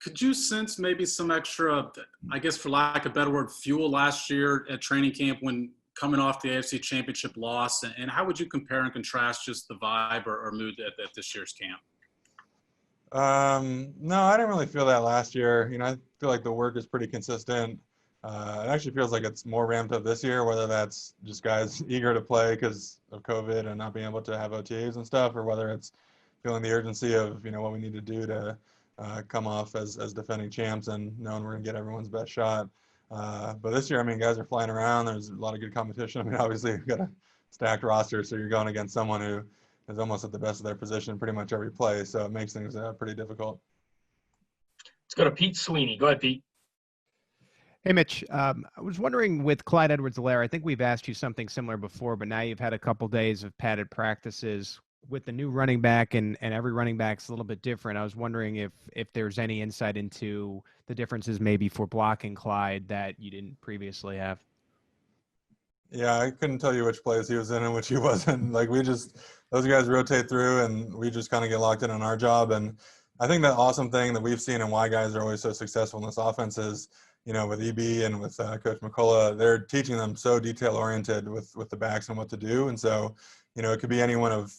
Could you sense maybe some extra, I guess for lack of a better word, fuel last year at training camp when coming off the AFC Championship loss? And how would you compare and contrast just the vibe or mood at this year's camp? No, I didn't really feel that last year. I feel like the work is pretty consistent. It actually feels like it's more ramped up this year, whether that's just guys eager to play because of COVID and not being able to have OTAs and stuff, or whether it's feeling the urgency of, what we need to do to come off as defending champs and knowing we're going to get everyone's best shot. But this year, guys are flying around. There's a lot of good competition. Obviously, you've got a stacked roster, so you're going against someone who is almost at the best of their position pretty much every play, so it makes things pretty difficult. Let's go to Pete Sweeney. Go ahead, Pete. Hey, Mitch. I was wondering with Clyde EdwardsHelaire, I think we've asked you something similar before, but now you've had a couple days of padded practices. With the new running back and every running back's a little bit different, I was wondering if there's any insight into the differences maybe for blocking Clyde that you didn't previously have. Yeah, I couldn't tell you which plays he was in and which he wasn't. Those guys rotate through and we just kind of get locked in on our job. And I think the awesome thing that we've seen and why guys are always so successful in this offense is, with EB and with Coach McCullough, they're teaching them so detail-oriented with the backs and what to do. And so, it could be any one of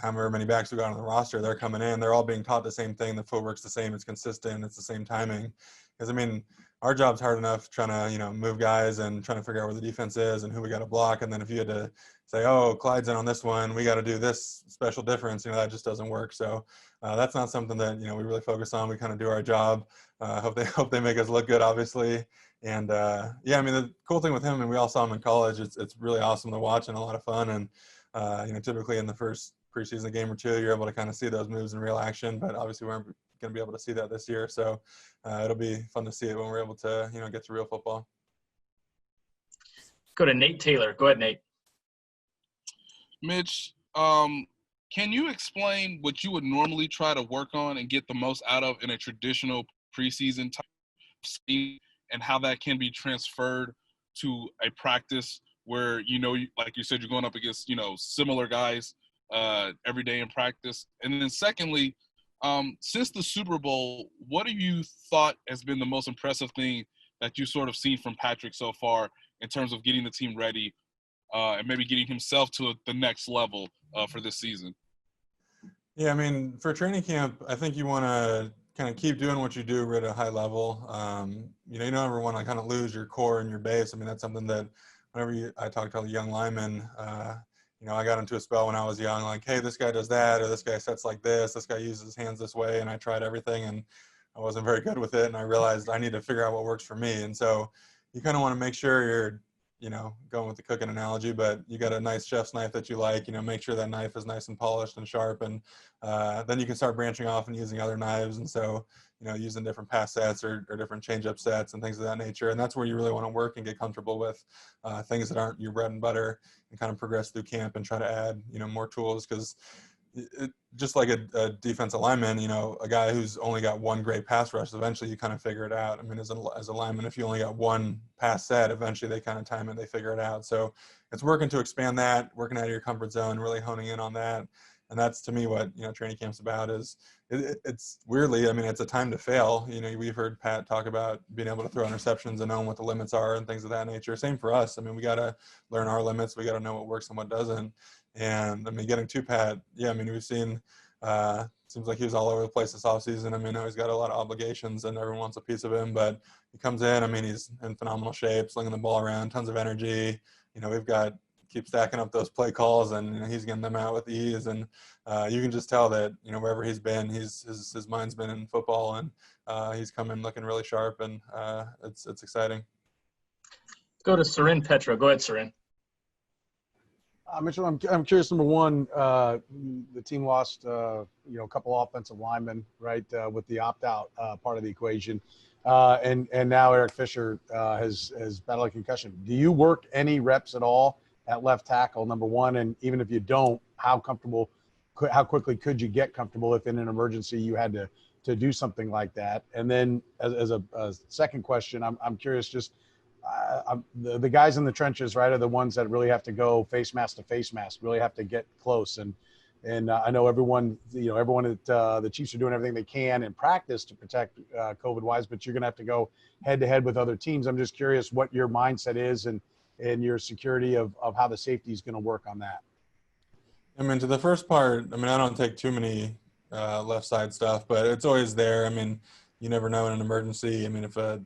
however many backs we got on the roster. They're coming in. They're all being taught the same thing. The footwork's the same. It's consistent. It's the same timing. Because, our job's hard enough trying to, move guys and trying to figure out where the defense is and who we got to block. And then if you had to say, oh, Clyde's in on this one, we got to do this special difference, that just doesn't work. So that's not something that, we really focus on. We kind of do our job. Hope they make us look good, obviously. And the cool thing with him, and we all saw him in college, it's really awesome to watch and a lot of fun. And, typically in the first preseason game or two, you're able to kind of see those moves in real action, but obviously we aren't going to be able to see that this year. So it'll be fun to see it when we're able to, get to real football. Go to Nate Taylor. Go ahead, Nate. Mitch, can you explain what you would normally try to work on and get the most out of in a traditional preseason type scheme and how that can be transferred to a practice where, like you said, you're going up against, similar guys every day in practice? And then secondly, since the Super Bowl, what have you thought has been the most impressive thing that you sort of seen from Patrick so far in terms of getting the team ready and maybe getting himself to the next level for this season? Yeah, for training camp, I think you want to kind of keep doing what you do at a high level. You don't ever want to kind of lose your core and your base. That's something that whenever I talk to a young lineman, I got into a spell when I was young, like, hey, this guy does that, or this guy sets like this guy uses his hands this way, and I tried everything, and I wasn't very good with it, and I realized I need to figure out what works for me. And so you kind of want to make sure you're, going with the cooking analogy, but you got a nice chef's knife that you like, make sure that knife is nice and polished and sharp, and then you can start branching off and using other knives, and so, using different pass sets or different change-up sets and things of that nature. And that's where you really want to work and get comfortable with things that aren't your bread and butter, and kind of progress through camp and try to add, more tools, because just like a defensive lineman, a guy who's only got one great pass rush, eventually you kind of figure it out. As a lineman, if you only got one pass set, eventually they kind of time it, they figure it out. So it's working to expand that, working out of your comfort zone, really honing in on that. And that's, to me, what, training camp's about. Is it's weirdly, it's a time to fail. We've heard Pat talk about being able to throw interceptions and knowing what the limits are and things of that nature. Same for us. We got to learn our limits. We got to know what works and what doesn't. And getting to Pat, we've seen, seems like he was all over the place this offseason. He's got a lot of obligations and everyone wants a piece of him, but he comes in, he's in phenomenal shape, slinging the ball around, tons of energy. We've got, keep stacking up those play calls, and he's getting them out with ease. And you can just tell that, wherever he's been, his mind's been in football, and he's coming looking really sharp, and it's exciting. Go to Sarin Petra. Go ahead, Sarin. Mitchell, I'm curious. Number one, the team lost, a couple offensive linemen, right, with the opt-out part of the equation, and now Eric Fisher has battled a concussion. Do you work any reps at all at left tackle? Number one, and even if you don't, how quickly could you get comfortable if in an emergency you had to do something like that? And then as a second question, I'm curious, just the guys in the trenches, right, are the ones that really have to go face mask to face mask, really have to get close. And And I know everyone at the Chiefs are doing everything they can in practice to protect COVID-wise, but you're going to have to go head-to-head with other teams. I'm just curious what your mindset is and your security of how the safety is going to work on that. I mean, to the first part, I mean, I don't take too many left side stuff, but it's always there. I mean, you never know in an emergency. I mean, if a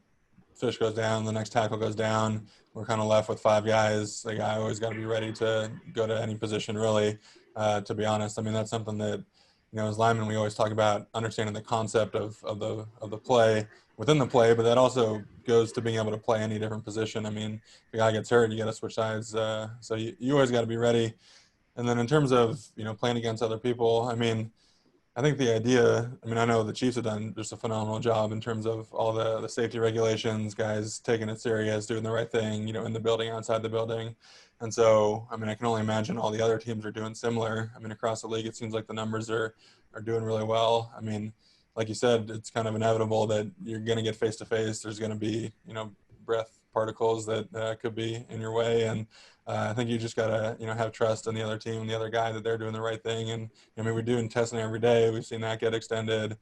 fish goes down, the next tackle goes down, we're kind of left with 5 guys. Like, I always got to be ready to go to any position, really, to be honest. I mean, that's something that, as linemen, we always talk about understanding the concept of the play within the play, but that also goes to being able to play any different position. I mean, if a guy gets hurt, you got to switch sides. So you always got to be ready. And then in terms of, playing against other people, I mean, I think the idea, I know the Chiefs have done just a phenomenal job in terms of all the safety regulations, guys taking it serious, doing the right thing, in the building, outside the building. And so, I can only imagine all the other teams are doing similar. Across the league, it seems like the numbers are doing really well. Like you said, it's kind of inevitable that you're going to get face-to-face. There's going to be, breath particles that could be in your way. And I think you just got to, have trust in the other team and the other guy that they're doing the right thing. And, we're doing testing every day. We've seen that get extended.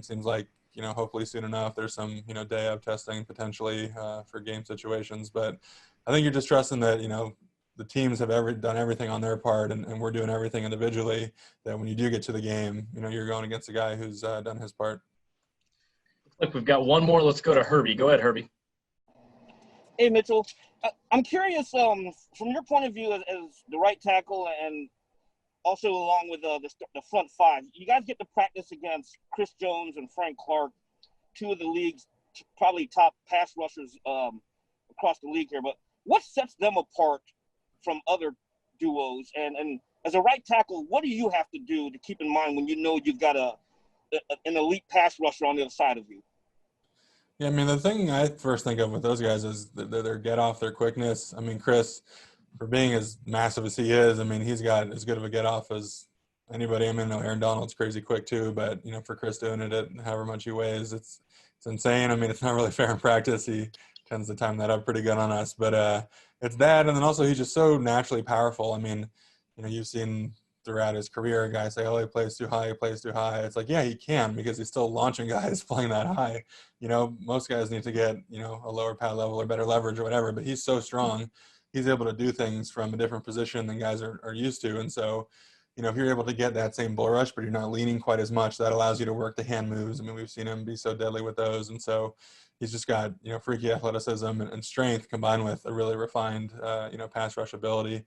Seems like, hopefully soon enough, there's some, day of testing potentially for game situations. But I think you're just trusting that, the teams have done everything on their part and we're doing everything individually, that when you do get to the game, you're going against a guy who's done his part. Look, we've got one more. Let's go to Herbie. Go ahead, Herbie. Hey, Mitchell. I'm curious, from your point of view as the right tackle and also along with the front five, you guys get to practice against Chris Jones and Frank Clark, two of the league's probably top pass rushers across the league here. But what sets them apart from other duos? And as a right tackle, what do you have to do to keep in mind when you've got an elite pass rusher on the other side of you? Yeah, the thing I first think of with those guys is their get-off, their quickness. Chris, for being as massive as he is, he's got as good of a get-off as anybody. I know Aaron Donald's crazy quick too, but, for Chris doing it at however much he weighs, it's insane. It's not really fair in practice. He tends to time that up pretty good on us. But it's that, and then also he's just so naturally powerful. You've seen throughout his career, guys say, oh, he plays too high, he plays too high. It's like, yeah, he can, because he's still launching guys playing that high. Most guys need to get, a lower pad level or better leverage or whatever, but he's so strong. He's able to do things from a different position than guys are used to. And so, if you're able to get that same bull rush, but you're not leaning quite as much, that allows you to work the hand moves. We've seen him be so deadly with those. And so he's just got, freaky athleticism and strength combined with a really refined, pass rush ability.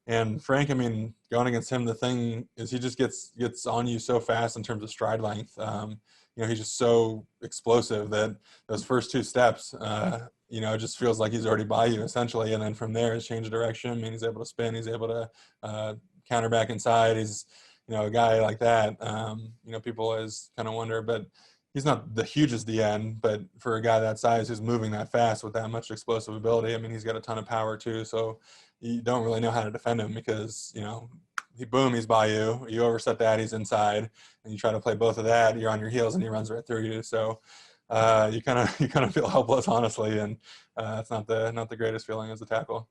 And Frank, going against him, the thing is he just gets on you so fast in terms of stride length. He's just so explosive that those first 2 steps, it just feels like he's already by you essentially. And then from there, his change of direction. He's able to spin. He's able to counter back inside. He's, a guy like that. People always kind of wonder, but he's not the hugest DN, but for a guy that size who's moving that fast with that much explosive ability, he's got a ton of power too. So you don't really know how to defend him because, he's by you. You overset that, he's inside, and you try to play both of that. You're on your heels, and he runs right through you. So you kind of feel helpless, honestly, and it's not the greatest feeling as a tackle.